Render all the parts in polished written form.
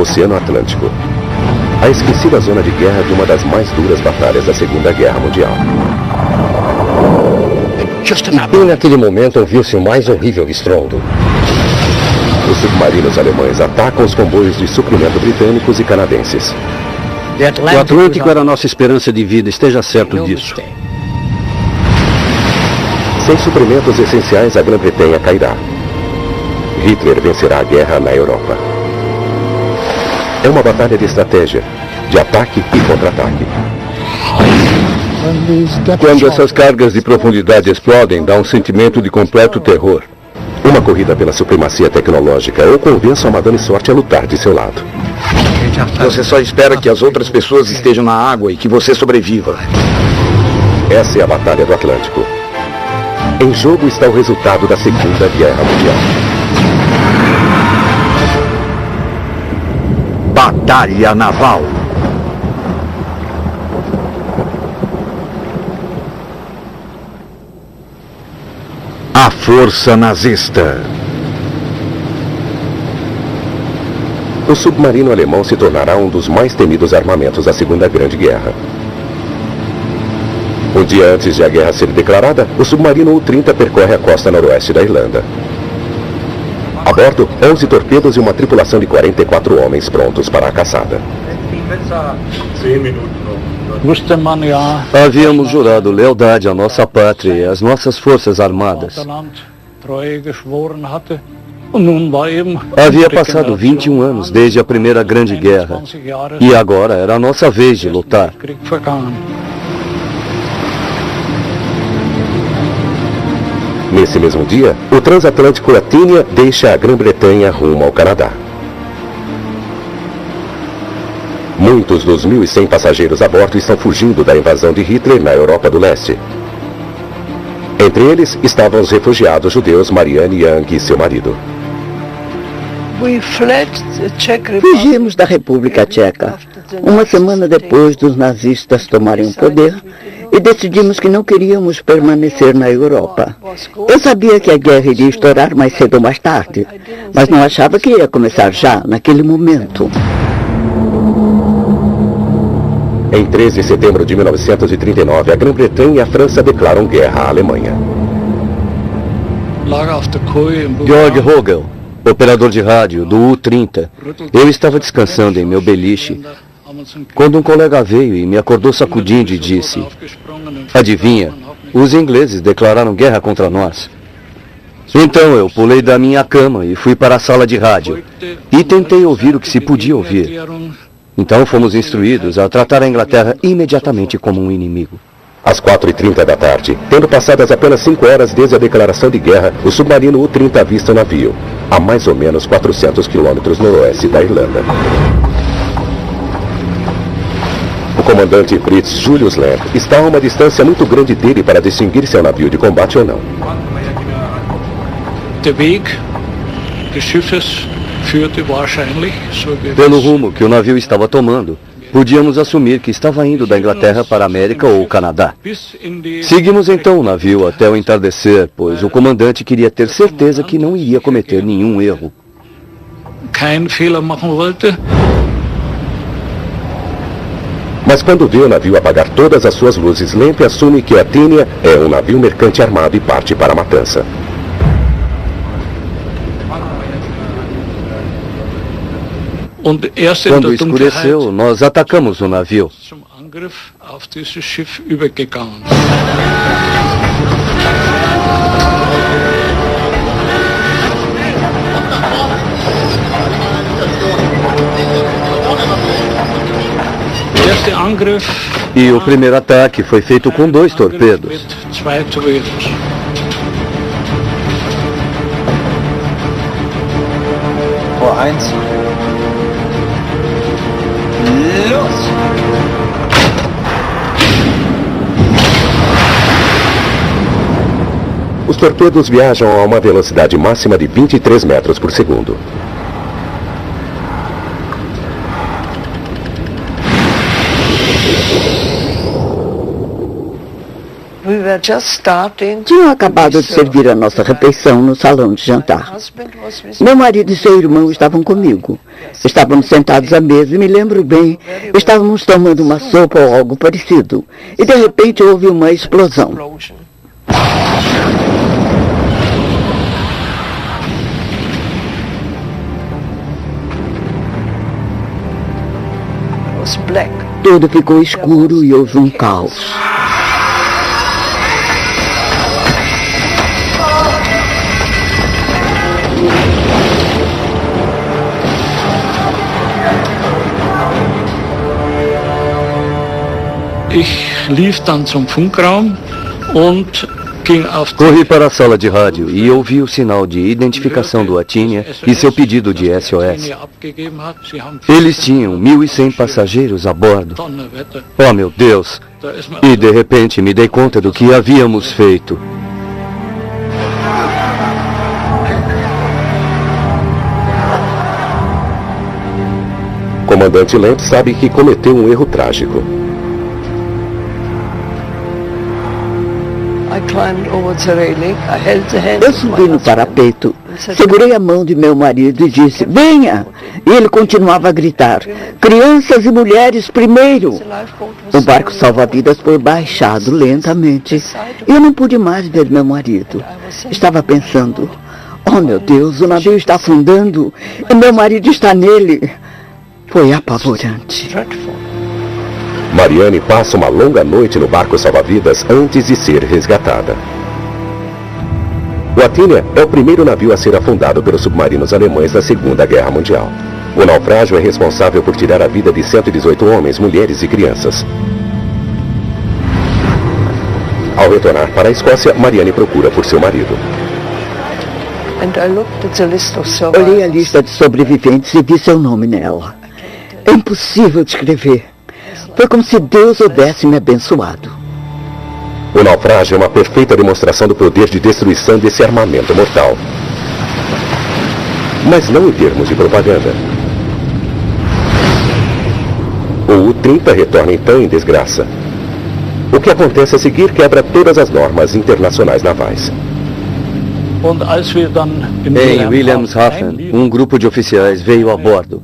Oceano Atlântico. A esquecida zona de guerra de uma das mais duras batalhas da Segunda Guerra Mundial. E naquele momento ouviu-se o mais horrível estrondo. Os submarinos alemães atacam os comboios de suprimento britânicos e canadenses. O Atlântico era a nossa esperança de vida, esteja certo disso. Sem suprimentos essenciais, a Grã-Bretanha cairá. Hitler vencerá a guerra na Europa. É uma batalha de estratégia, de ataque e contra-ataque. Quando essas cargas de profundidade explodem, dá um sentimento de completo terror. Uma corrida pela supremacia tecnológica ou convença a Madame Sorte a lutar de seu lado. Você só espera que as outras pessoas estejam na água e que você sobreviva. Essa é a Batalha do Atlântico. Em jogo está o resultado da Segunda Guerra Mundial. Batalha Naval. A Força Nazista. O submarino alemão se tornará um dos mais temidos armamentos da Segunda Grande Guerra. Um dia antes de a guerra ser declarada, o submarino U-30 percorre a costa noroeste da Irlanda. A bordo, 11 torpedos e uma tripulação de 44 homens prontos para a caçada. Havíamos jurado lealdade à nossa pátria e às nossas forças armadas. Havia passado 21 anos desde a Primeira Grande Guerra e agora era a nossa vez de lutar. Nesse mesmo dia, o transatlântico Athenia deixa a Grã-Bretanha rumo ao Canadá. Muitos dos 1.100 passageiros a bordo estão fugindo da invasão de Hitler na Europa do Leste. Entre eles estavam os refugiados judeus Marianne Young e seu marido. Fugimos da República Tcheca, uma semana depois dos nazistas tomarem o poder, e decidimos que não queríamos permanecer na Europa. Eu sabia que a guerra iria estourar mais cedo ou mais tarde, mas não achava que ia começar já, naquele momento. Em 13 de setembro de 1939, a Grã-Bretanha e a França declaram guerra à Alemanha. Georg Rogel, operador de rádio do U-30. Eu estava descansando em meu beliche quando um colega veio e me acordou sacudindo e disse: "Adivinha, os ingleses declararam guerra contra nós." Então eu pulei da minha cama e fui para a sala de rádio e tentei ouvir o que se podia ouvir. Então fomos instruídos a tratar a Inglaterra imediatamente como um inimigo. Às 4h30 da tarde, tendo passadas apenas 5 horas desde a declaração de guerra, o submarino U-30 avista o navio, a mais ou menos 400 quilômetros noroeste da Irlanda. O comandante Fritz Julius Lamb está a uma distância muito grande dele para distinguir se é um navio de combate ou não. Pelo rumo que o navio estava tomando, podíamos assumir que estava indo da Inglaterra para a América ou o Canadá. Seguimos então o navio até o entardecer, pois o comandante queria ter certeza que não iria cometer nenhum erro. Mas quando vê o navio apagar todas as suas luzes, Lamb assume que a Athenia é um navio mercante armado e parte para a matança. Quando escureceu, nós atacamos o navio. E o primeiro ataque foi feito com 2 torpedos. Os torpedos viajam a uma velocidade máxima de 23 metros por segundo. Tinham acabado de servir a nossa refeição no salão de jantar. Meu marido e seu irmão estavam comigo. Estávamos sentados à mesa e me lembro bem, estávamos tomando uma sopa ou algo parecido. E de repente houve uma explosão. Tudo ficou escuro e houve um caos. Ich lief dann zum Funkraum und corri para a sala de rádio e ouvi o sinal de identificação do Atínia e seu pedido de SOS. Eles tinham 1.100 passageiros a bordo. Oh, meu Deus! E de repente me dei conta do que havíamos feito. Comandante Lentz sabe que cometeu um erro trágico. Eu subi no parapeito, segurei a mão de meu marido e disse, venha! E ele continuava a gritar, crianças e mulheres primeiro! O barco salva-vidas foi baixado lentamente e eu não pude mais ver meu marido. Estava pensando, oh meu Deus, o navio está afundando e meu marido está nele. Foi apavorante. Mariane passa uma longa noite no barco salva-vidas antes de ser resgatada. O Atínia é o primeiro navio a ser afundado pelos submarinos alemães da Segunda Guerra Mundial. O naufrágio é responsável por tirar a vida de 118 homens, mulheres e crianças. Ao retornar para a Escócia, Mariane procura por seu marido. Olhei a lista de sobreviventes e vi seu nome nela. É impossível descrever. Foi como se Deus houvesse me abençoado. O naufrágio é uma perfeita demonstração do poder de destruição desse armamento mortal. Mas não em termos de propaganda. O U-30 retorna então em desgraça. O que acontece a seguir quebra todas as normas internacionais navais. Em Wilhelmshaven, um grupo de oficiais veio a bordo.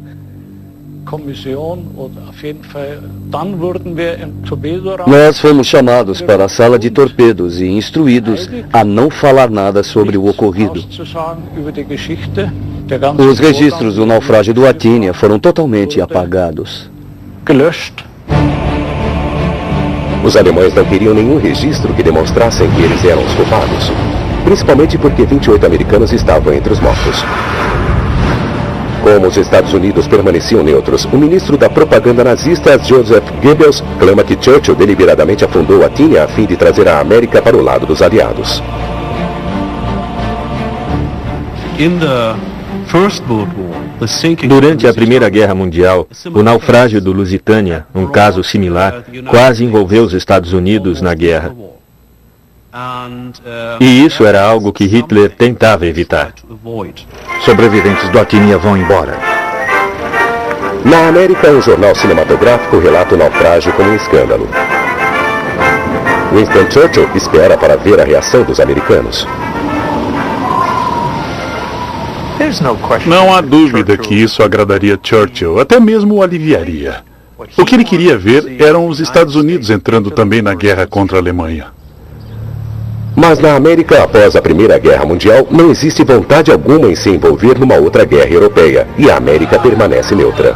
Nós fomos chamados para a sala de torpedos e instruídos a não falar nada sobre o ocorrido. Os registros do naufrágio do Atínia foram totalmente apagados. Os alemães não queriam nenhum registro que demonstrassem que eles eram os culpados, principalmente porque 28 americanos estavam entre os mortos. Como os Estados Unidos permaneciam neutros, o ministro da propaganda nazista, Joseph Goebbels, clama que Churchill deliberadamente afundou a Atínia a fim de trazer a América para o lado dos aliados. Durante a Primeira Guerra Mundial, o naufrágio do Lusitânia, um caso similar, quase envolveu os Estados Unidos na guerra. E isso era algo que Hitler tentava evitar. Sobreviventes do Atínia vão embora. Na América, um jornal cinematográfico relata o naufrágio como um escândalo. Winston Churchill espera para ver a reação dos americanos. Não há dúvida que isso agradaria Churchill, até mesmo o aliviaria. O que ele queria ver eram os Estados Unidos entrando também na guerra contra a Alemanha. Mas na América, após a Primeira Guerra Mundial, não existe vontade alguma em se envolver numa outra guerra europeia, e a América permanece neutra.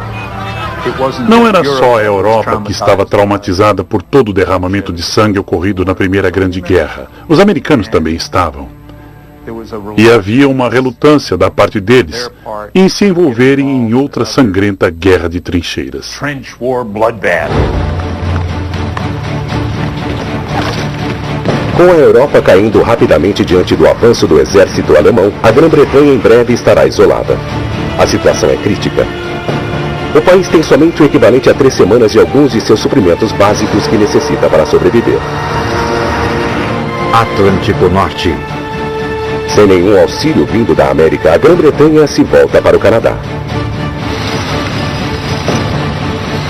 Não era só a Europa que estava traumatizada por todo o derramamento de sangue ocorrido na Primeira Grande Guerra. Os americanos também estavam. E havia uma relutância da parte deles em se envolverem em outra sangrenta guerra de trincheiras. Com a Europa caindo rapidamente diante do avanço do exército alemão, a Grã-Bretanha em breve estará isolada. A situação é crítica. O país tem somente o equivalente a 3 semanas de alguns de seus suprimentos básicos que necessita para sobreviver. Atlântico Norte. Sem nenhum auxílio vindo da América, a Grã-Bretanha se volta para o Canadá.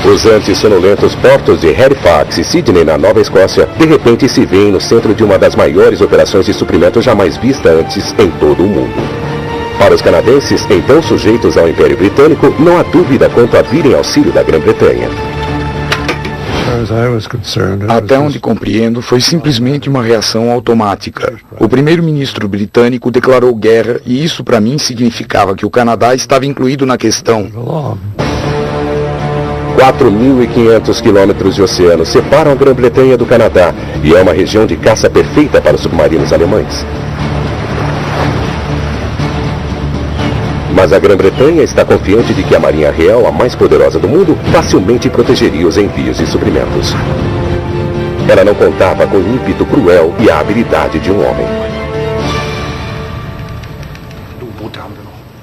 Os antes sonolentos portos de Halifax e Sydney, na Nova Escócia, de repente se veem no centro de uma das maiores operações de suprimento jamais vista antes em todo o mundo. Para os canadenses, então sujeitos ao Império Britânico, não há dúvida quanto a virem auxílio da Grã-Bretanha. Até onde compreendo, foi simplesmente uma reação automática. O primeiro-ministro britânico declarou guerra e isso para mim significava que o Canadá estava incluído na questão. 4.500 quilômetros de oceano separam a Grã-Bretanha do Canadá e é uma região de caça perfeita para os submarinos alemães. Mas a Grã-Bretanha está confiante de que a Marinha Real, a mais poderosa do mundo, facilmente protegeria os envios de suprimentos. Ela não contava com o ímpeto cruel e a habilidade de um homem.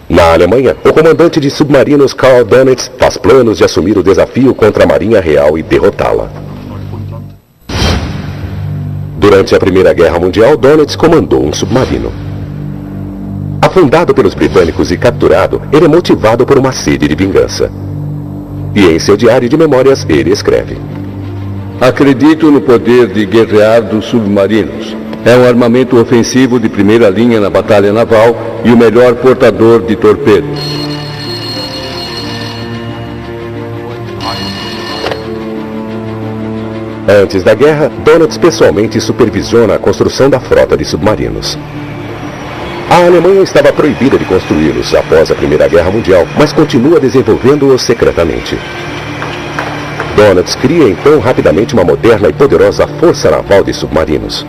Na Alemanha, o comandante de submarinos Karl Dönitz faz planos de assumir o desafio contra a Marinha Real e derrotá-la. Durante a Primeira Guerra Mundial, Dönitz comandou um submarino. Afundado pelos britânicos e capturado, ele é motivado por uma sede de vingança. E em seu diário de memórias, ele escreve: Acredito no poder de guerrear dos submarinos. É um armamento ofensivo de primeira linha na batalha naval e o melhor portador de torpedos. Antes da guerra, Dönitz pessoalmente supervisiona a construção da frota de submarinos. A Alemanha estava proibida de construí-los após a Primeira Guerra Mundial, mas continua desenvolvendo-os secretamente. Dönitz cria então rapidamente uma moderna e poderosa força naval de submarinos.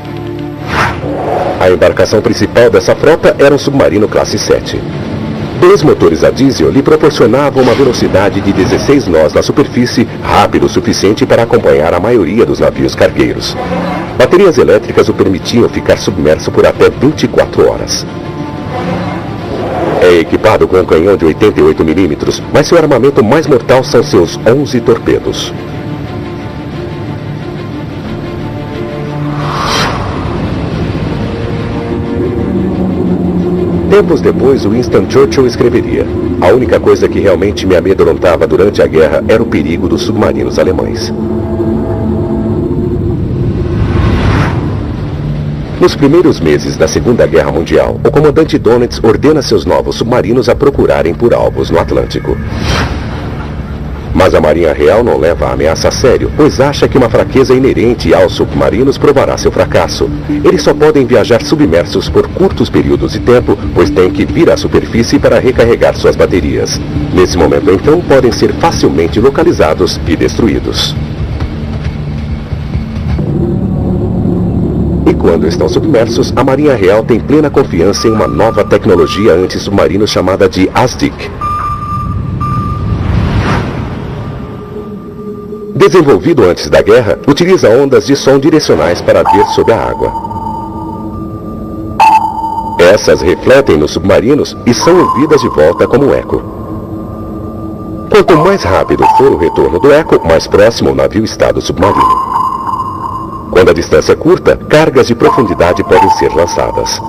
A embarcação principal dessa frota era um submarino classe 7. 2 motores a diesel lhe proporcionavam uma velocidade de 16 nós na superfície, rápido o suficiente para acompanhar a maioria dos navios cargueiros. Baterias elétricas o permitiam ficar submerso por até 24 horas. É equipado com um canhão de 88 mm, mas seu armamento mais mortal são seus 11 torpedos. Tempos depois, Winston Churchill escreveria: a única coisa que realmente me amedrontava durante a guerra era o perigo dos submarinos alemães. Nos primeiros meses da Segunda Guerra Mundial, o comandante Dönitz ordena seus novos submarinos a procurarem por alvos no Atlântico. Mas a Marinha Real não leva a ameaça a sério, pois acha que uma fraqueza inerente aos submarinos provará seu fracasso. Eles só podem viajar submersos por curtos períodos de tempo, pois têm que vir à superfície para recarregar suas baterias. Nesse momento, então, podem ser facilmente localizados e destruídos. E quando estão submersos, a Marinha Real tem plena confiança em uma nova tecnologia anti-submarino chamada de ASDIC. Desenvolvido antes da guerra, utiliza ondas de som direcionais para ver sob a água. Essas refletem nos submarinos e são ouvidas de volta como eco. Quanto mais rápido for o retorno do eco, mais próximo o navio está do submarino. Quando a distância é curta, cargas de profundidade podem ser lançadas.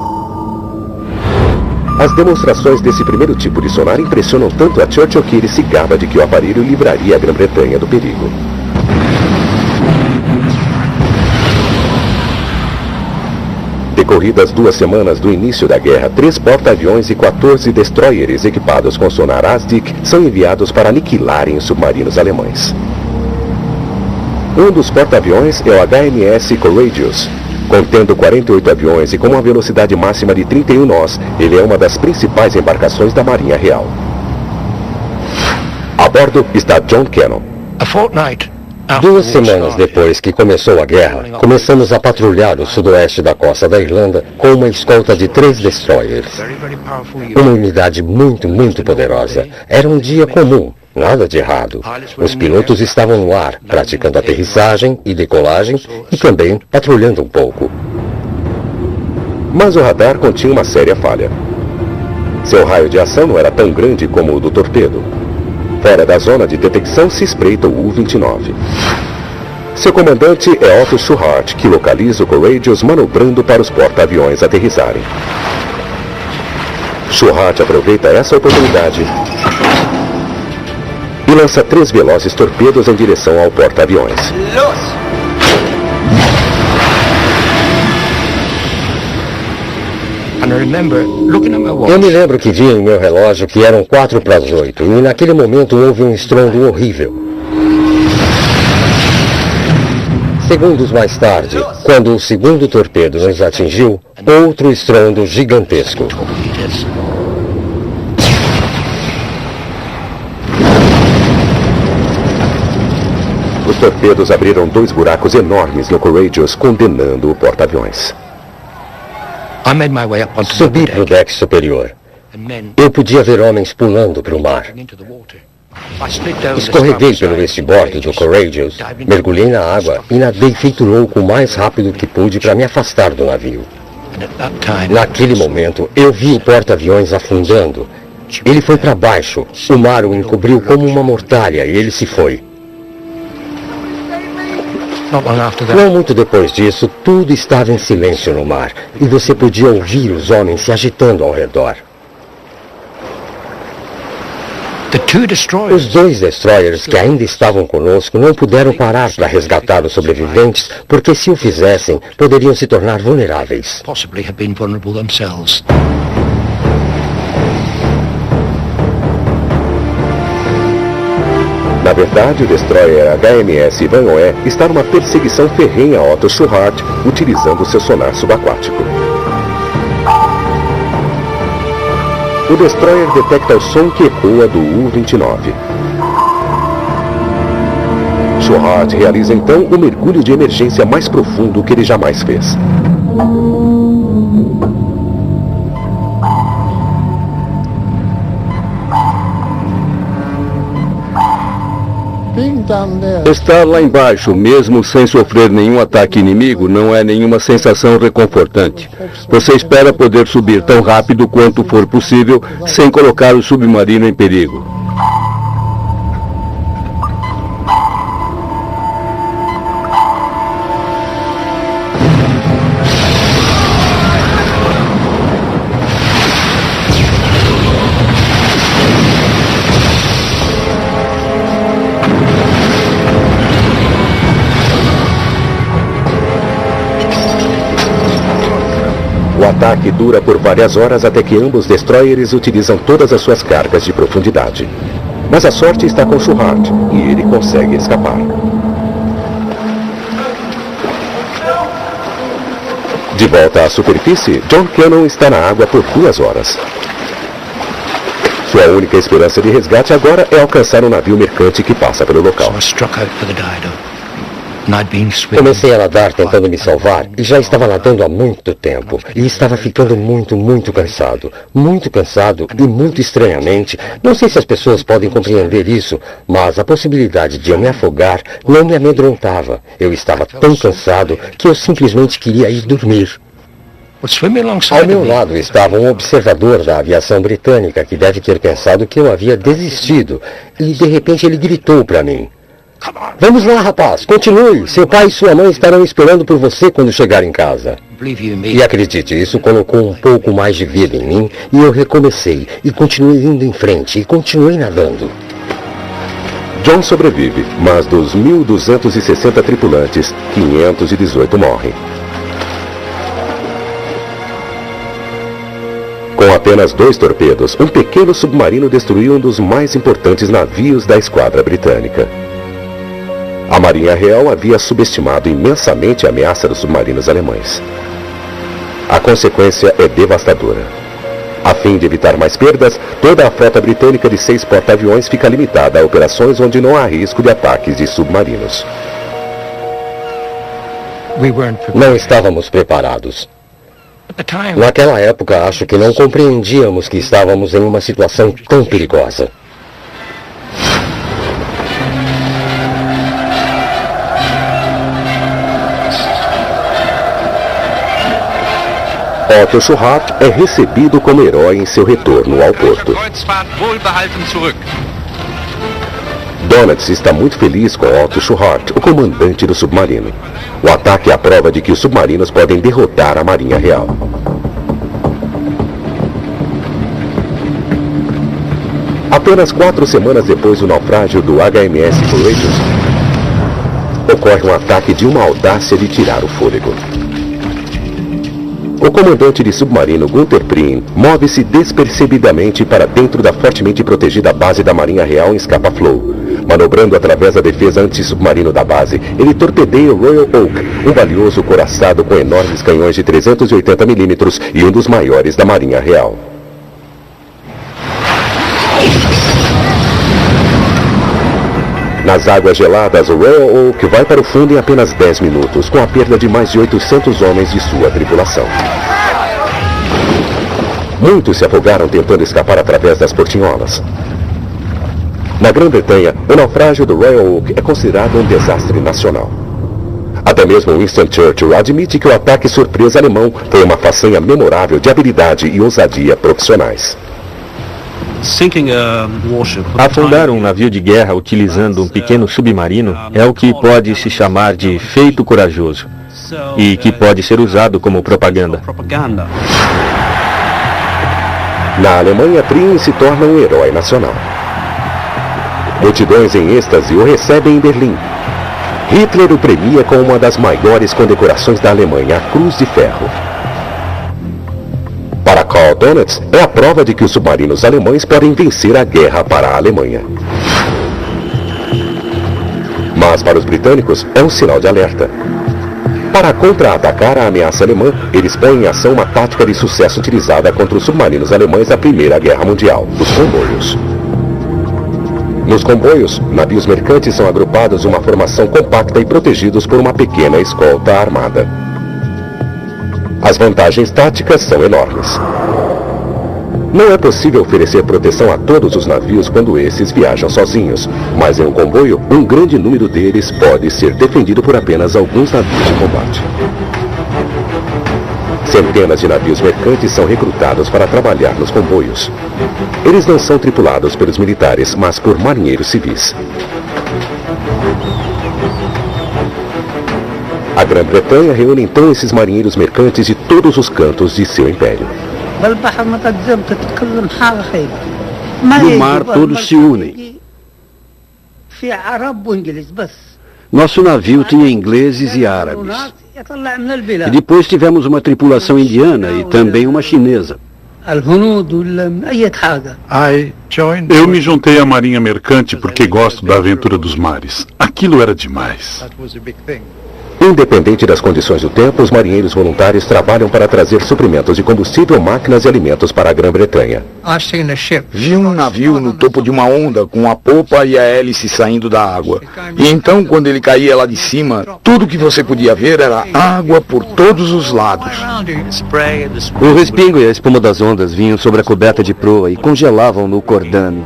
As demonstrações desse primeiro tipo de sonar impressionam tanto a Churchill que ele se gaba de que o aparelho livraria a Grã-Bretanha do perigo. Decorridas 2 semanas do início da guerra, 3 porta-aviões e 14 destroyers equipados com sonar ASDIC são enviados para aniquilarem os submarinos alemães. Um dos porta-aviões é o HMS Courageous. Contendo 48 aviões e com uma velocidade máxima de 31 nós, ele é uma das principais embarcações da Marinha Real. A bordo está John Cannon. 2 semanas depois que começou a guerra, começamos a patrulhar o sudoeste da costa da Irlanda com uma escolta de 3 destroyers. Uma unidade muito poderosa. Era um dia comum, nada de errado. Os pilotos estavam no ar, praticando aterrissagem e decolagem e também patrulhando um pouco. Mas o radar continha uma séria falha. Seu raio de ação não era tão grande como o do torpedo. Fora da zona de detecção se espreita o U-29. Seu comandante é Otto Schuhart, que localiza o Courageous manobrando para os porta-aviões aterrissarem. Schuhart aproveita essa oportunidade e lança 3 velozes torpedos em direção ao porta-aviões. Eu me lembro que vi em meu relógio que eram 7:45 e naquele momento houve um estrondo horrível. Segundos mais tarde, quando o segundo torpedo nos atingiu, outro estrondo gigantesco. Os torpedos abriram 2 buracos enormes no Courageous, condenando o porta-aviões. Subi para o deck superior. Eu podia ver homens pulando para o mar. Escorreguei pelo estribordo do Courageous, mergulhei na água e nadei feito louco o mais rápido que pude para me afastar do navio. Naquele momento, eu vi o porta-aviões afundando. Ele foi para baixo, o mar o encobriu como uma mortalha e ele se foi. Não muito depois disso, tudo estava em silêncio no mar e você podia ouvir os homens se agitando ao redor. Os 2 destroyers que ainda estavam conosco não puderam parar para resgatar os sobreviventes, porque se o fizessem, poderiam se tornar vulneráveis. Na verdade, o destroyer HMS Van Oe está numa perseguição ferrenha a Otto Schuhart, utilizando seu sonar subaquático. O destroyer detecta o som que ecoa do U-29. Schuhart realiza então o mergulho de emergência mais profundo que ele jamais fez. Estar lá embaixo, mesmo sem sofrer nenhum ataque inimigo, não é nenhuma sensação reconfortante. Você espera poder subir tão rápido quanto for possível, sem colocar o submarino em perigo. O ataque dura por várias horas até que ambos destroyers utilizam todas as suas cargas de profundidade. Mas a sorte está com Schuhart e ele consegue escapar. De volta à superfície, John Cannon está na água por 2 horas. Sua única esperança de resgate agora é alcançar um navio mercante que passa pelo local. Comecei a nadar tentando me salvar e já estava nadando há muito tempo. E estava ficando muito cansado. Muito cansado e muito estranhamente. Não sei se as pessoas podem compreender isso, mas a possibilidade de eu me afogar não me amedrontava. Eu estava tão cansado que eu simplesmente queria ir dormir. Ao meu lado estava um observador da aviação britânica que deve ter pensado que eu havia desistido. E de repente ele gritou para mim: "Vamos lá, rapaz, continue. Seu pai e sua mãe estarão esperando por você quando chegar em casa." E acredite, isso colocou um pouco mais de vida em mim e eu recomecei e continuei indo em frente e continuei nadando. John sobrevive, mas dos 1.260 tripulantes, 518 morrem. Com apenas 2 torpedos, um pequeno submarino destruiu um dos mais importantes navios da esquadra britânica. A Marinha Real havia subestimado imensamente a ameaça dos submarinos alemães. A consequência é devastadora. A fim de evitar mais perdas, toda a frota britânica de 6 porta-aviões fica limitada a operações onde não há risco de ataques de submarinos. Não estávamos preparados. Naquela época, acho que não compreendíamos que estávamos em uma situação tão perigosa. Otto Schuhart é recebido como herói em seu retorno ao porto. Donatz está muito feliz com Otto Schuhart, o comandante do submarino. O ataque é a prova de que os submarinos podem derrotar a Marinha Real. A Apenas 4 semanas depois do naufrágio do HMS Courageous, ocorre um ataque de uma audácia de tirar o fôlego. O comandante de submarino Gunther Prien move-se despercebidamente para dentro da fortemente protegida base da Marinha Real em Scapa Flow. Manobrando através da defesa anti-submarino da base, ele torpedeia o Royal Oak, um valioso couraçado com enormes canhões de 380 mm e um dos maiores da Marinha Real. Nas águas geladas, o Royal Oak vai para o fundo em apenas 10 minutos, com a perda de mais de 800 homens de sua tripulação. Muitos se afogaram tentando escapar através das portinholas. Na Grã-Bretanha, o naufrágio do Royal Oak é considerado um desastre nacional. Até mesmo Winston Churchill admite que o ataque surpresa alemão foi uma façanha memorável de habilidade e ousadia profissionais. Afundar um navio de guerra utilizando um pequeno submarino é o que pode se chamar de feito corajoso e que pode ser usado como propaganda. Na Alemanha, Prien se torna um herói nacional. Multidões em êxtase o recebem em Berlim. Hitler o premia com uma das maiores condecorações da Alemanha, a Cruz de Ferro. Para Karl Donitz, é a prova de que os submarinos alemães podem vencer a guerra para a Alemanha. Mas para os britânicos, é um sinal de alerta. Para contra-atacar a ameaça alemã, eles põem em ação uma tática de sucesso utilizada contra os submarinos alemães da Primeira Guerra Mundial, os comboios. Nos comboios, navios mercantes são agrupados em uma formação compacta e protegidos por uma pequena escolta armada. As vantagens táticas são enormes. Não é possível oferecer proteção a todos os navios quando esses viajam sozinhos, mas em um comboio, um grande número deles pode ser defendido por apenas alguns navios de combate. Centenas de navios mercantes são recrutados para trabalhar nos comboios. Eles não são tripulados pelos militares, mas por marinheiros civis. A Grã-Bretanha reúne então esses marinheiros mercantes de todos os cantos de seu império. No mar todos se unem. Nosso navio tinha ingleses e árabes. E depois tivemos uma tripulação indiana e também uma chinesa. Eu me juntei à Marinha Mercante porque gosto da aventura dos mares. Aquilo era demais. Independente das condições do tempo, os marinheiros voluntários trabalham para trazer suprimentos de combustível, máquinas e alimentos para a Grã-Bretanha. Vi um navio no topo de uma onda, com a popa e a hélice saindo da água. E então, quando ele caía lá de cima, tudo que você podia ver era água por todos os lados. O respingo e a espuma das ondas vinham sobre a coberta de proa e congelavam no cordame.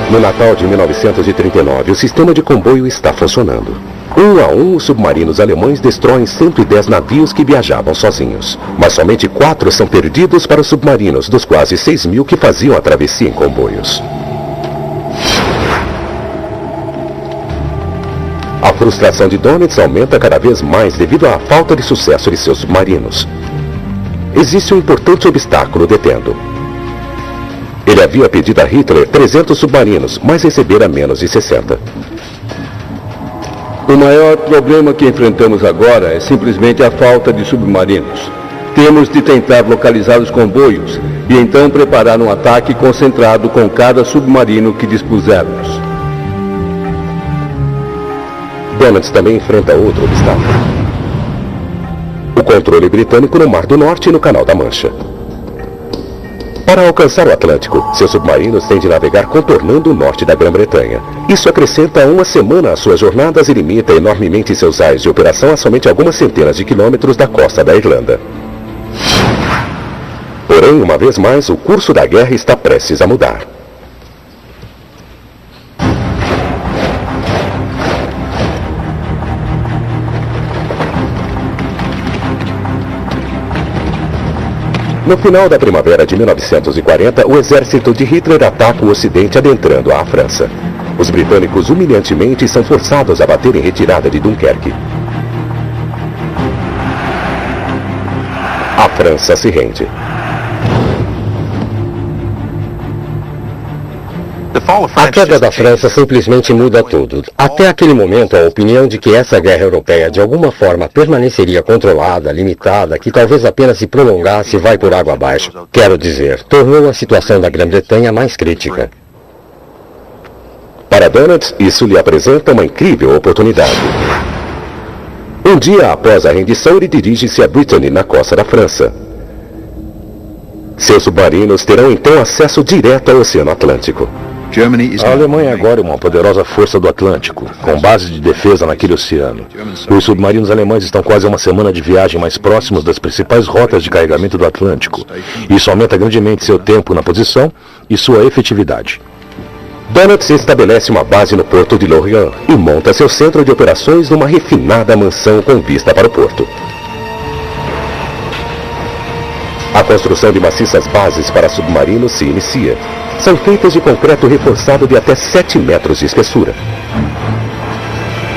No Natal de 1939, o sistema de comboio está funcionando. Um a um, os submarinos alemães destroem 110 navios que viajavam sozinhos. Mas somente 4 são perdidos para os submarinos, dos quase 6.000 que faziam a travessia em comboios. A frustração de Donitz aumenta cada vez mais devido à falta de sucesso de seus submarinos. Existe um importante obstáculo detendo. Ele havia pedido a Hitler 300 submarinos, mas recebera menos de 60. O maior problema que enfrentamos agora é simplesmente a falta de submarinos. Temos de tentar localizar os comboios e então preparar um ataque concentrado com cada submarino que dispusermos. Donitz também enfrenta outro obstáculo: o controle britânico no Mar do Norte e no Canal da Mancha. Para alcançar o Atlântico, seus submarinos têm de navegar contornando o norte da Grã-Bretanha. Isso acrescenta uma semana às suas jornadas e limita enormemente seus raios de operação a somente algumas centenas de quilômetros da costa da Irlanda. Porém, uma vez mais, o curso da guerra está prestes a mudar. No final da primavera de 1940, o exército de Hitler ataca o Ocidente adentrando a França. Os britânicos humilhantemente são forçados a bater em retirada de Dunkerque. A França se rende. A queda da França simplesmente muda tudo. Até aquele momento, a opinião de que essa guerra europeia de alguma forma permaneceria controlada, limitada, que talvez apenas se prolongasse, vai por água abaixo. Quero dizer, tornou a situação da Grã-Bretanha mais crítica. Para Donald, isso lhe apresenta uma incrível oportunidade. Um dia após a rendição, ele dirige-se a Brittany, na costa da França. Seus submarinos terão então acesso direto ao Oceano Atlântico. A Alemanha agora é uma poderosa força do Atlântico, com base de defesa naquele oceano. Os submarinos alemães estão quase a uma semana de viagem mais próximos das principais rotas de carregamento do Atlântico. Isso aumenta grandemente seu tempo na posição e sua efetividade. Donald se estabelece uma base no porto de Lorient e monta seu centro de operações numa refinada mansão com vista para o porto. A construção de maciças bases para submarinos se inicia. São feitas de concreto reforçado de até 7 metros de espessura.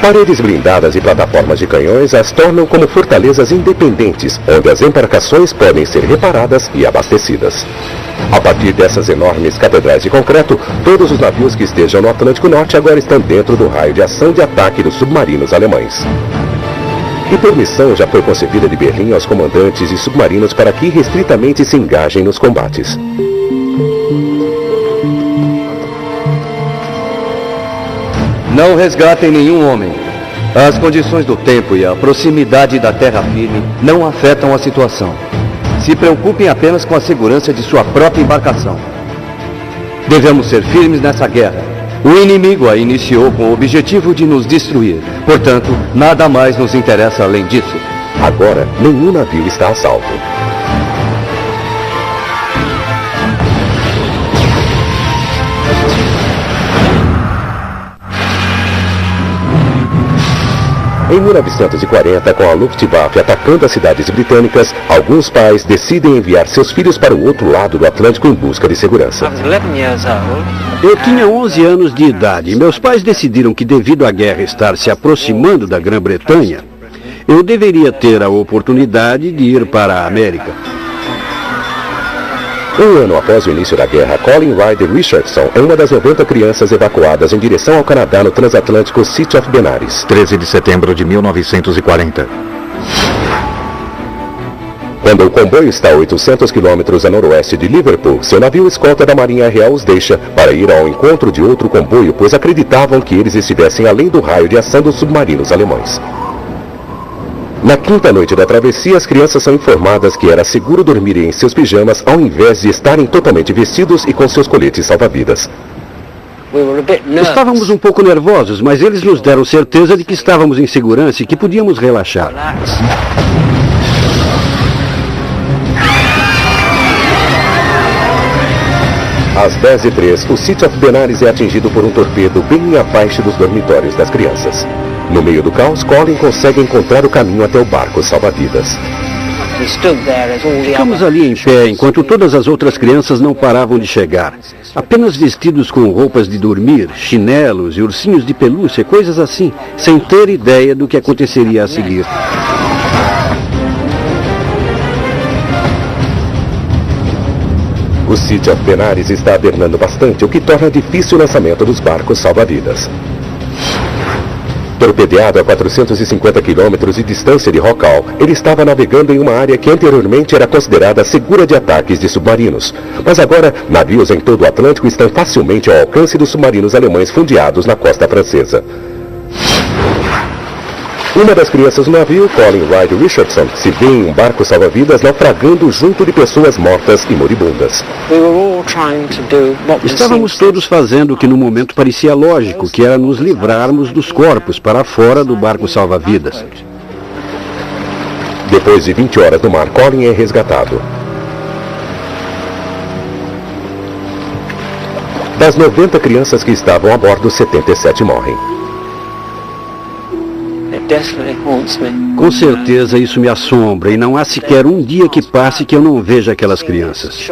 Paredes blindadas e plataformas de canhões as tornam como fortalezas independentes, onde as embarcações podem ser reparadas e abastecidas. A partir dessas enormes catedrais de concreto, todos os navios que estejam no Atlântico Norte agora estão dentro do raio de ação de ataque dos submarinos alemães. E permissão já foi concedida de Berlim aos comandantes de submarinos para que irrestritamente se engajem nos combates. Não resgatem nenhum homem. As condições do tempo e a proximidade da terra firme não afetam a situação. Se preocupem apenas com a segurança de sua própria embarcação. Devemos ser firmes nessa guerra. O inimigo a iniciou com o objetivo de nos destruir. Portanto, nada mais nos interessa além disso. Agora, nenhum navio está a salvo. Em 1940, com a Luftwaffe atacando as cidades britânicas, alguns pais decidem enviar seus filhos para o outro lado do Atlântico em busca de segurança. Eu tinha 11 anos de idade e meus pais decidiram que, devido à guerra estar se aproximando da Grã-Bretanha, eu deveria ter a oportunidade de ir para a América. Um ano após o início da guerra, Colin Ryder Richardson é uma das 90 crianças evacuadas em direção ao Canadá no transatlântico City of Benares. 13 de setembro de 1940. Quando o comboio está a 800 quilômetros a noroeste de Liverpool, seu navio escolta da Marinha Real os deixa para ir ao encontro de outro comboio, pois acreditavam que eles estivessem além do raio de ação dos submarinos alemães. Na quinta noite da travessia, as crianças são informadas que era seguro dormirem em seus pijamas ao invés de estarem totalmente vestidos e com seus coletes salva-vidas. Estávamos um pouco nervosos, mas eles nos deram certeza de que estávamos em segurança e que podíamos relaxar. Às 10h03, o City of Benares é atingido por um torpedo bem abaixo dos dormitórios das crianças. No meio do caos, Colin consegue encontrar o caminho até o barco salva-vidas. Ficamos ali em pé enquanto todas as outras crianças não paravam de chegar. Apenas vestidos com roupas de dormir, chinelos e ursinhos de pelúcia, coisas assim, sem ter ideia do que aconteceria a seguir. O City of Benares está adernando bastante, o que torna difícil o lançamento dos barcos salva-vidas. Torpedeado a 450 quilômetros de distância de Rockall, ele estava navegando em uma área que anteriormente era considerada segura de ataques de submarinos. Mas agora, navios em todo o Atlântico estão facilmente ao alcance dos submarinos alemães fundeados na costa francesa. Uma das crianças do navio, Colin Ryder Richardson, se vê em um barco salva-vidas naufragando junto de pessoas mortas e moribundas. Estávamos todos fazendo o que no momento parecia lógico, que era nos livrarmos dos corpos para fora do barco salva-vidas. Depois de 20 horas no mar, Colin é resgatado. Das 90 crianças que estavam a bordo, 77 morrem. Com certeza isso me assombra e não há sequer um dia que passe que eu não veja aquelas crianças.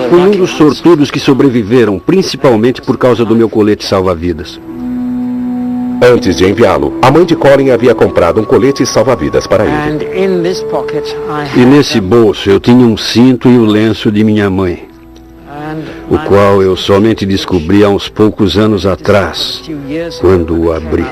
Fui um dos sortudos que sobreviveram, principalmente por causa do meu colete salva-vidas. Antes de enviá-lo, a mãe de Colin havia comprado um colete salva-vidas para ele. E nesse bolso eu tinha um cinto e o lenço de minha mãe, o qual eu somente descobri há uns poucos anos atrás, quando o abri.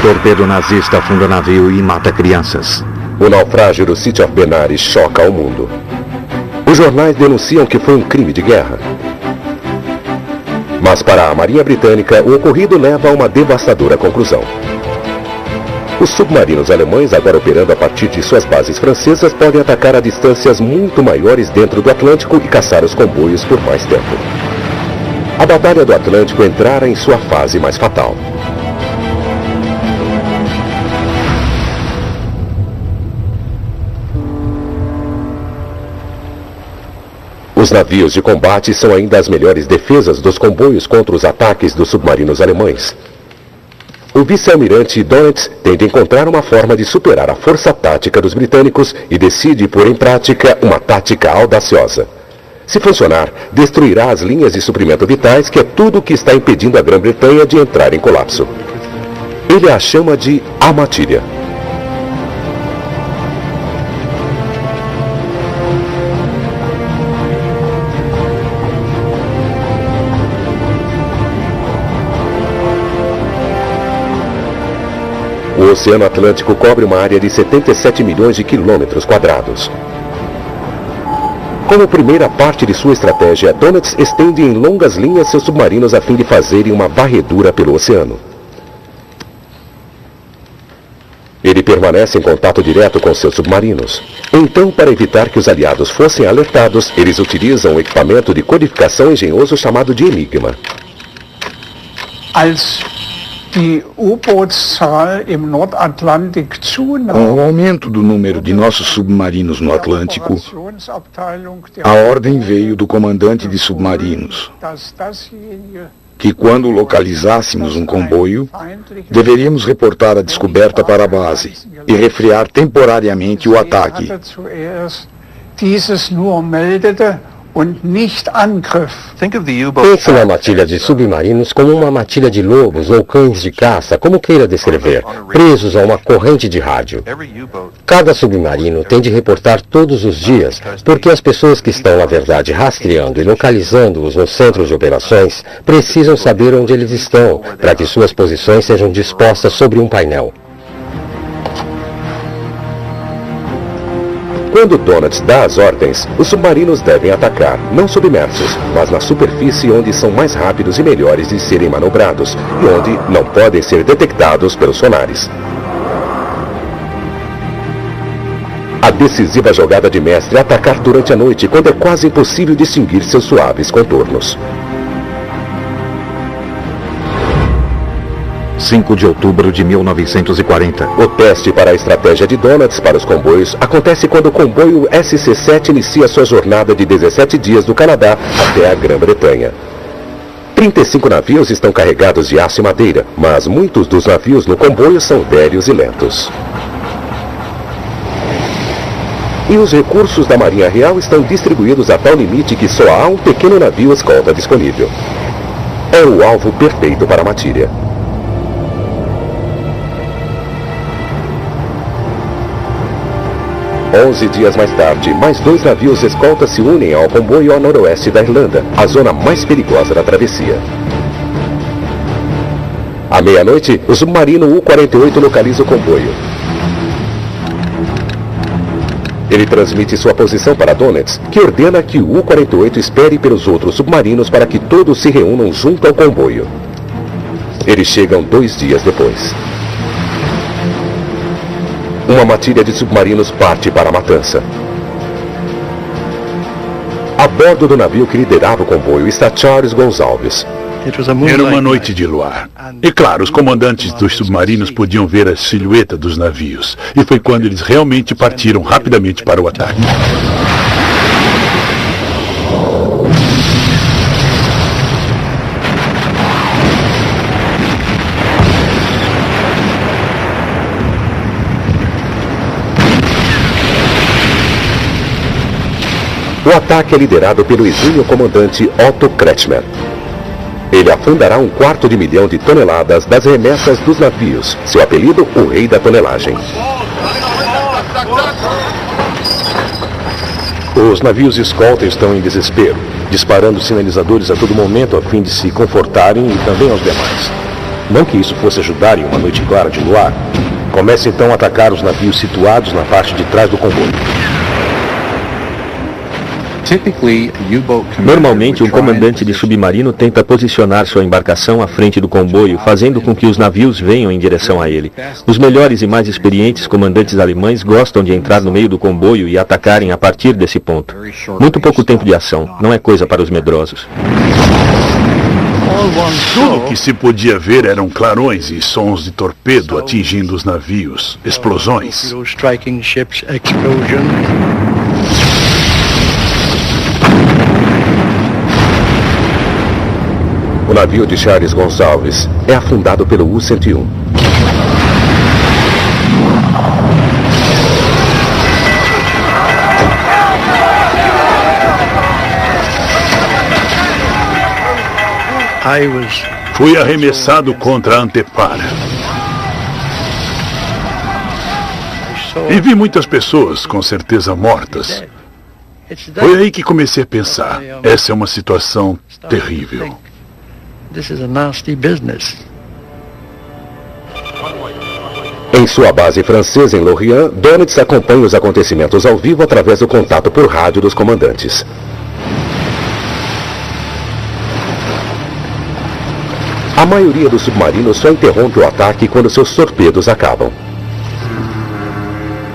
Torpedo nazista afunda navio e mata crianças. O naufrágio do City of Benares choca o mundo. Os jornais denunciam que foi um crime de guerra. Mas para a Marinha Britânica, o ocorrido leva a uma devastadora conclusão. Os submarinos alemães, agora operando a partir de suas bases francesas, podem atacar a distâncias muito maiores dentro do Atlântico e caçar os comboios por mais tempo. A Batalha do Atlântico entrara em sua fase mais fatal. Os navios de combate são ainda as melhores defesas dos comboios contra os ataques dos submarinos alemães. O vice-almirante Donitz tenta encontrar uma forma de superar a força tática dos britânicos e decide pôr em prática uma tática audaciosa. Se funcionar, destruirá as linhas de suprimento vitais, que é tudo o que está impedindo a Grã-Bretanha de entrar em colapso. Ele a chama de a matilha. O Oceano Atlântico cobre uma área de 77 milhões de quilômetros quadrados. Como primeira parte de sua estratégia, Donitz estende em longas linhas seus submarinos a fim de fazerem uma varredura pelo oceano. Ele permanece em contato direto com seus submarinos. Então, para evitar que os aliados fossem alertados, eles utilizam um equipamento de codificação engenhoso chamado de Enigma. Com o aumento do número de nossos submarinos no Atlântico, a ordem veio do comandante de submarinos, que quando localizássemos um comboio, deveríamos reportar a descoberta para a base e refrear temporariamente o ataque. Pense na matilha de submarinos como uma matilha de lobos ou cães de caça, como queira descrever, presos a uma corrente de rádio. Cada submarino tem de reportar todos os dias, porque as pessoas que estão, na verdade, rastreando e localizando-os nos centros de operações precisam saber onde eles estão, para que suas posições sejam dispostas sobre um painel. Quando Donitz dá as ordens, os submarinos devem atacar, não submersos, mas na superfície, onde são mais rápidos e melhores de serem manobrados, e onde não podem ser detectados pelos sonares. A decisiva jogada de mestre é atacar durante a noite, quando é quase impossível distinguir seus suaves contornos. 5 de outubro de 1940. O teste para a estratégia de Donitz para os comboios acontece quando o comboio SC-7 inicia sua jornada de 17 dias do Canadá até a Grã-Bretanha. 35 navios estão carregados de aço e madeira, mas muitos dos navios no comboio são velhos e lentos. E os recursos da Marinha Real estão distribuídos a tal limite que só há um pequeno navio escolta disponível. É o alvo perfeito para a matilha. 11 dias mais tarde, mais 2 navios escolta se unem ao comboio ao noroeste da Irlanda, a zona mais perigosa da travessia. À meia-noite, o submarino U-48 localiza o comboio. Ele transmite sua posição para Donitz, que ordena que o U-48 espere pelos outros submarinos para que todos se reúnam junto ao comboio. Eles chegam 2 dias depois. Uma matilha de submarinos parte para a matança. A bordo do navio que liderava o comboio está Charles Gonçalves. Era uma noite de luar. E claro, os comandantes dos submarinos podiam ver a silhueta dos navios. E foi quando eles realmente partiram rapidamente para o ataque. O ataque é liderado pelo exímio comandante Otto Kretschmer. Ele afundará 1/4 de milhão de toneladas das remessas dos navios, seu apelido, o Rei da Tonelagem. Os navios de escolta estão em desespero, disparando sinalizadores a todo momento a fim de se confortarem e também aos demais. Não que isso fosse ajudar em uma noite clara de luar. Comece então a atacar os navios situados na parte de trás do comboio. Normalmente, um comandante de submarino tenta posicionar sua embarcação à frente do comboio, fazendo com que os navios venham em direção a ele. Os melhores e mais experientes comandantes alemães gostam de entrar no meio do comboio e atacarem a partir desse ponto. Muito pouco tempo de ação, não é coisa para os medrosos. Tudo que se podia ver eram clarões e sons de torpedo atingindo os navios, explosões. O navio de Charles Gonçalves é afundado pelo U-101. Fui arremessado contra a antepara. E vi muitas pessoas, com certeza mortas. Foi aí que comecei a pensar, essa é uma situação terrível. Em sua base francesa em Lorient, Dönitz acompanha os acontecimentos ao vivo através do contato por rádio dos comandantes. A maioria dos submarinos só interrompe o ataque quando seus torpedos acabam.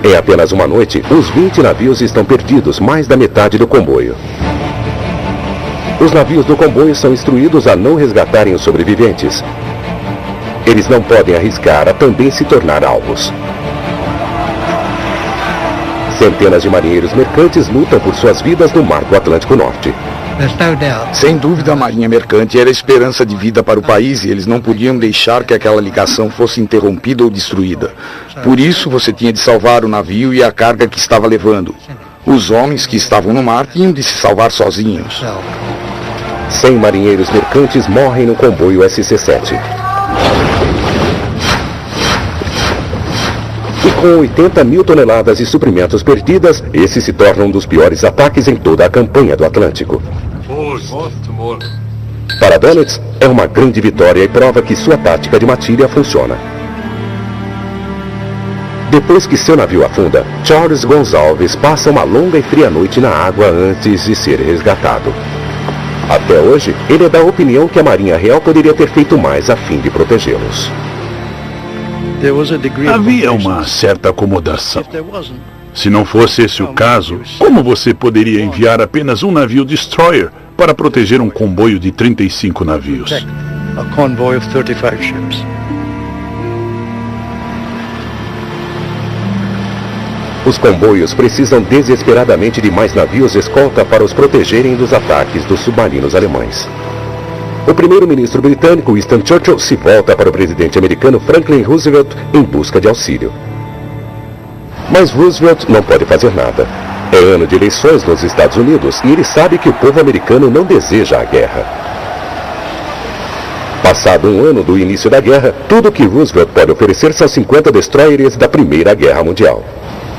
Em apenas uma noite, uns 20 navios estão perdidos, mais da metade do comboio. Os navios do comboio são instruídos a não resgatarem os sobreviventes. Eles não podem arriscar a também se tornar alvos. Centenas de marinheiros mercantes lutam por suas vidas no mar do Atlântico Norte. Sem dúvida, a marinha mercante era a esperança de vida para o país e eles não podiam deixar que aquela ligação fosse interrompida ou destruída. Por isso, você tinha de salvar o navio e a carga que estava levando. Os homens que estavam no mar tinham de se salvar sozinhos. 100 marinheiros mercantes morrem no comboio SC-7. E com 80 mil toneladas de suprimentos perdidas, esse se torna um dos piores ataques em toda a campanha do Atlântico. Para Dönitz, é uma grande vitória e prova que sua tática de matilha funciona. Depois que seu navio afunda, Charles Gonçalves passa uma longa e fria noite na água antes de ser resgatado. Até hoje, ele é da opinião que a Marinha Real poderia ter feito mais a fim de protegê-los. Havia uma certa acomodação. Se não fosse esse o caso, como você poderia enviar apenas um navio destroyer para proteger um comboio de 35 navios? Os comboios precisam desesperadamente de mais navios escolta para os protegerem dos ataques dos submarinos alemães. O primeiro-ministro britânico Winston Churchill se volta para o presidente americano Franklin Roosevelt em busca de auxílio. Mas Roosevelt não pode fazer nada. É ano de eleições nos Estados Unidos e ele sabe que o povo americano não deseja a guerra. Passado um ano do início da guerra, tudo que Roosevelt pode oferecer são 50 destroyers da Primeira Guerra Mundial.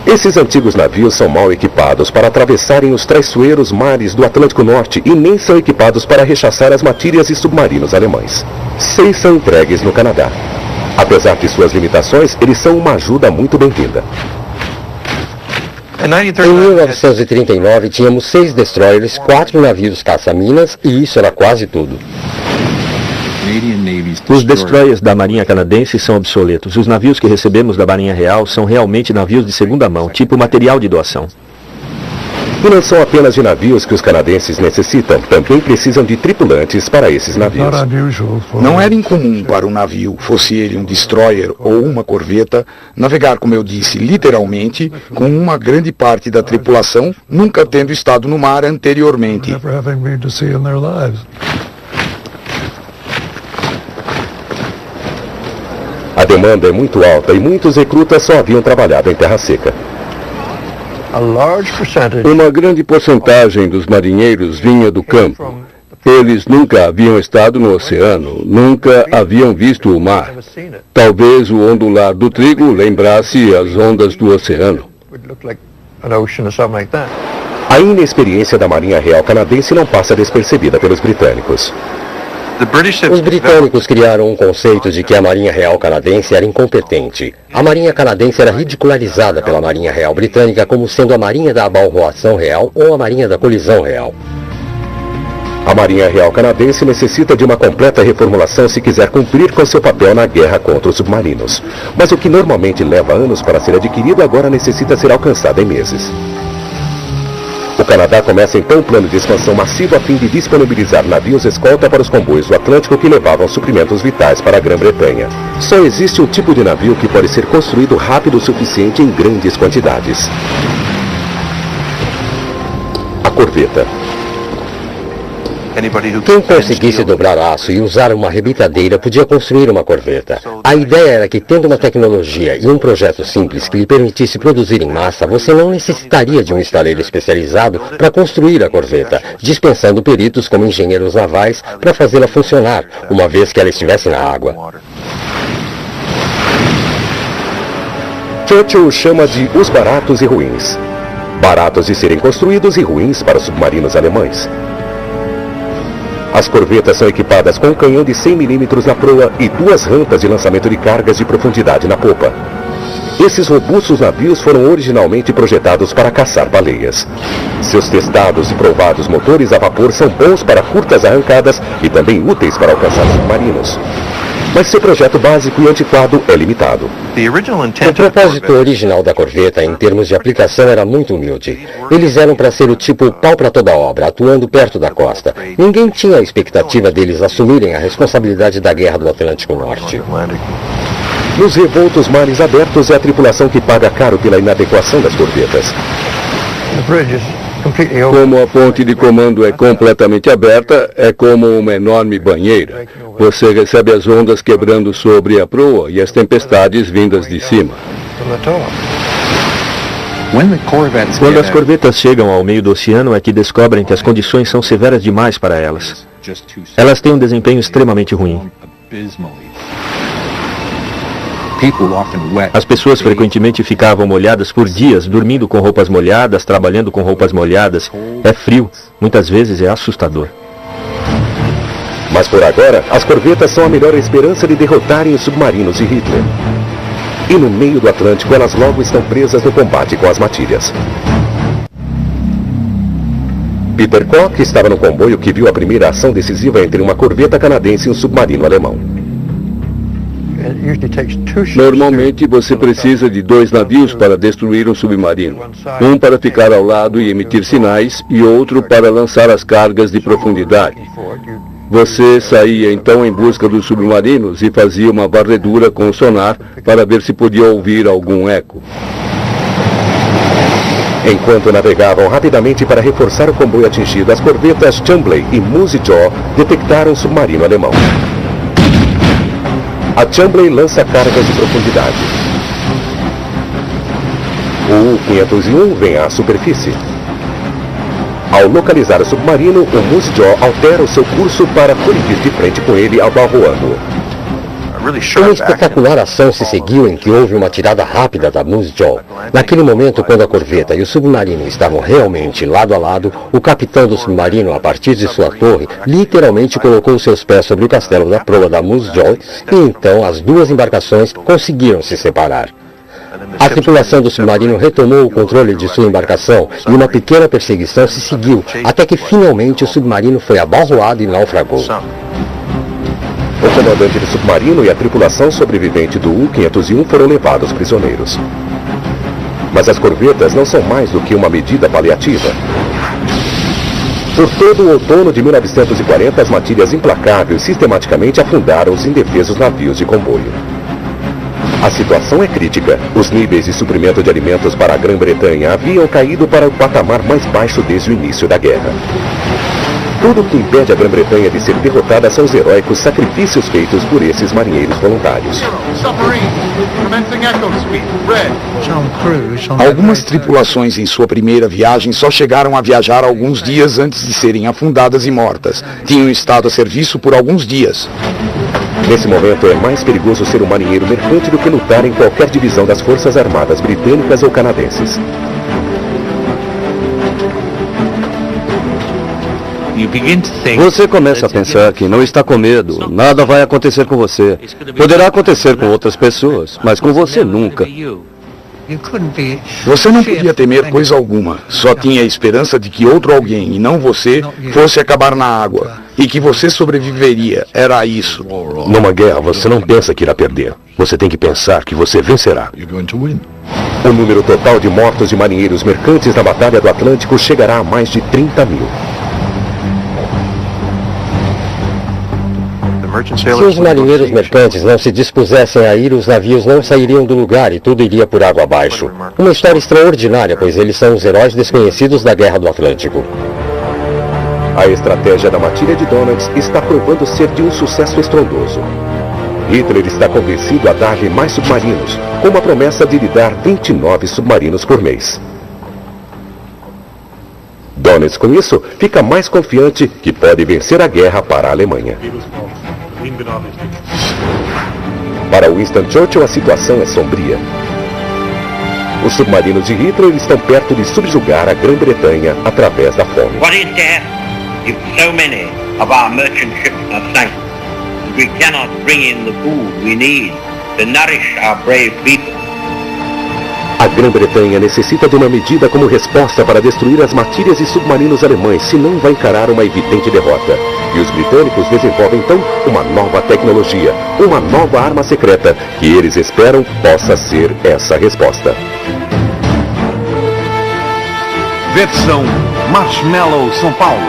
Esses antigos navios são mal equipados para atravessarem os traiçoeiros mares do Atlântico Norte e nem são equipados para rechaçar as matilhas e submarinos alemães. 6 são entregues no Canadá. Apesar de suas limitações, eles são uma ajuda muito bem-vinda. Em 1939, tínhamos 6 destroyers, 4 navios caça-minas e isso era quase tudo. Os destroyers da Marinha Canadense são obsoletos. Os navios que recebemos da Marinha Real são realmente navios de segunda mão, tipo material de doação. E não são apenas de navios que os canadenses necessitam, também precisam de tripulantes para esses navios. Não era incomum para um navio, fosse ele um destroyer ou uma corveta, navegar, como eu disse, literalmente, com uma grande parte da tripulação nunca tendo estado no mar anteriormente. A demanda é muito alta e muitos recrutas só haviam trabalhado em terra seca. Uma grande porcentagem dos marinheiros vinha do campo. Eles nunca haviam estado no oceano, nunca haviam visto o mar. Talvez o ondular do trigo lembrasse as ondas do oceano. A inexperiência da Marinha Real Canadense não passa despercebida pelos britânicos. Os britânicos criaram um conceito de que a Marinha Real Canadense era incompetente. A Marinha Canadense era ridicularizada pela Marinha Real Britânica como sendo a Marinha da abalroação real ou a Marinha da colisão real. A Marinha Real Canadense necessita de uma completa reformulação se quiser cumprir com seu papel na guerra contra os submarinos. Mas o que normalmente leva anos para ser adquirido agora necessita ser alcançado em meses. O Canadá começa então um plano de expansão massivo a fim de disponibilizar navios escolta para os comboios do Atlântico que levavam suprimentos vitais para a Grã-Bretanha. Só existe um tipo de navio que pode ser construído rápido o suficiente em grandes quantidades: a corveta. Quem conseguisse dobrar aço e usar uma arrebitadeira podia construir uma corveta. A ideia era que, tendo uma tecnologia e um projeto simples que lhe permitisse produzir em massa, você não necessitaria de um estaleiro especializado para construir a corveta, dispensando peritos como engenheiros navais para fazê-la funcionar, uma vez que ela estivesse na água. Churchill chama de os baratos e ruins. Baratos de serem construídos e ruins para os submarinos alemães. As corvetas são equipadas com um canhão de 100 mm na proa e 2 rampas de lançamento de cargas de profundidade na popa. Esses robustos navios foram originalmente projetados para caçar baleias. Seus testados e provados motores a vapor são bons para curtas arrancadas e também úteis para alcançar submarinos. Mas seu projeto básico e antiquado é limitado. O propósito original da corveta, em termos de aplicação, era muito humilde. Eles eram para ser o tipo pau para toda obra, atuando perto da costa. Ninguém tinha a expectativa deles assumirem a responsabilidade da Guerra do Atlântico Norte. Nos revoltos mares abertos é a tripulação que paga caro pela inadequação das corvetas. Como a ponte de comando é completamente aberta, é como uma enorme banheira. Você recebe as ondas quebrando sobre a proa e as tempestades vindas de cima. Quando as corvetas chegam ao meio do oceano é que descobrem que as condições são severas demais para elas. Elas têm um desempenho extremamente ruim. As pessoas frequentemente ficavam molhadas por dias, dormindo com roupas molhadas, trabalhando com roupas molhadas. É frio, muitas vezes é assustador. Mas por agora, as corvetas são a melhor esperança de derrotarem os submarinos de Hitler. E no meio do Atlântico, elas logo estão presas no combate com as matilhas. Peter Koch estava no comboio que viu a primeira ação decisiva entre uma corveta canadense e um submarino alemão. Normalmente você precisa de 2 navios para destruir um submarino. Um para ficar ao lado e emitir sinais e outro para lançar as cargas de profundidade. Você saía então em busca dos submarinos e fazia uma varredura com o sonar para ver se podia ouvir algum eco. Enquanto navegavam rapidamente para reforçar o comboio atingido, as corvetas Chumbley e Moose Jaw detectaram o submarino alemão. A Chumbley lança cargas de profundidade. O U-501 vem à superfície. Ao localizar o submarino, o Moose Jaw altera o seu curso para colidir de frente com ele, abalroando-o. Uma espetacular ação se seguiu em que houve uma tirada rápida da Moose Jaw. Naquele momento, quando a corveta e o submarino estavam realmente lado a lado, o capitão do submarino, a partir de sua torre, literalmente colocou seus pés sobre o castelo da proa da Moose Jaw e então as 2 embarcações conseguiram se separar. A tripulação do submarino retomou o controle de sua embarcação e uma pequena perseguição se seguiu, até que finalmente o submarino foi abalroado e naufragou. O comandante do submarino e a tripulação sobrevivente do U-501 foram levados prisioneiros. Mas as corvetas não são mais do que uma medida paliativa. Por todo o outono de 1940, as matilhas implacáveis sistematicamente afundaram os indefesos navios de comboio. A situação é crítica. Os níveis de suprimento de alimentos para a Grã-Bretanha haviam caído para o patamar mais baixo desde o início da guerra. Tudo o que impede a Grã-Bretanha de ser derrotada são os heróicos sacrifícios feitos por esses marinheiros voluntários. Algumas tripulações em sua primeira viagem só chegaram a viajar alguns dias antes de serem afundadas e mortas. Tinham estado a serviço por alguns dias. Nesse momento é mais perigoso ser um marinheiro mercante do que lutar em qualquer divisão das Forças Armadas britânicas ou canadenses. Você começa a pensar que não está com medo, nada vai acontecer com você. Poderá acontecer com outras pessoas, mas com você nunca. Você não podia temer coisa alguma, só tinha a esperança de que outro alguém, e não você, fosse acabar na água. E que você sobreviveria, era isso. Numa guerra, você não pensa que irá perder. Você tem que pensar que você vencerá. O número total de mortos de marinheiros mercantes na Batalha do Atlântico chegará a mais de 30 mil. Se os marinheiros mercantes não se dispusessem a ir, os navios não sairiam do lugar e tudo iria por água abaixo. Uma história extraordinária, pois eles são os heróis desconhecidos da Guerra do Atlântico. A estratégia da matilha de Donalds está provando ser de um sucesso estrondoso. Hitler está convencido a dar-lhe mais submarinos, com uma promessa de lhe dar 29 submarinos por mês. Donalds, com isso, fica mais confiante que pode vencer a guerra para a Alemanha. Para Winston Churchill, a situação é sombria. Os submarinos de Hitler estão perto de subjugar a Grã-Bretanha através da fome. What is death if so many of our merchant ships are sunk? We cannot bring in the food we need to nourish our brave people. A Grã-Bretanha necessita de uma medida como resposta para destruir as matilhas e submarinos alemães, senão vai encarar uma evidente derrota. E os britânicos desenvolvem então uma nova tecnologia, uma nova arma secreta, que eles esperam possa ser essa resposta. Versão Marshmallow São Paulo.